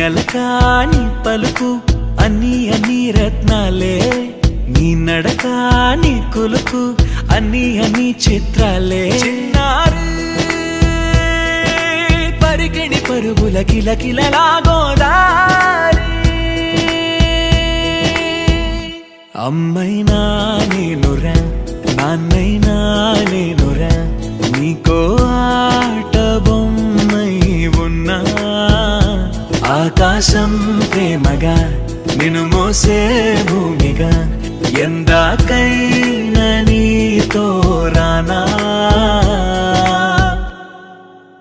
అలకా నీ పలుకు అన్ని అన్ని రత్నాలే, నీ నడక నీ కులుకు అన్ని అన్ని చిత్రాలే. చిన్నారు పరికిణి పరుగుల కిలకిలలా గోదారి, అమ్మైనా నేనురా నాన్నైనా నేనురా, నీకో ఆట బొమ్మై ఉన్నా. ఆకాశం ప్రేమగా నిన్ను మోసే భూమిగా, ఎందాకైనా నీతో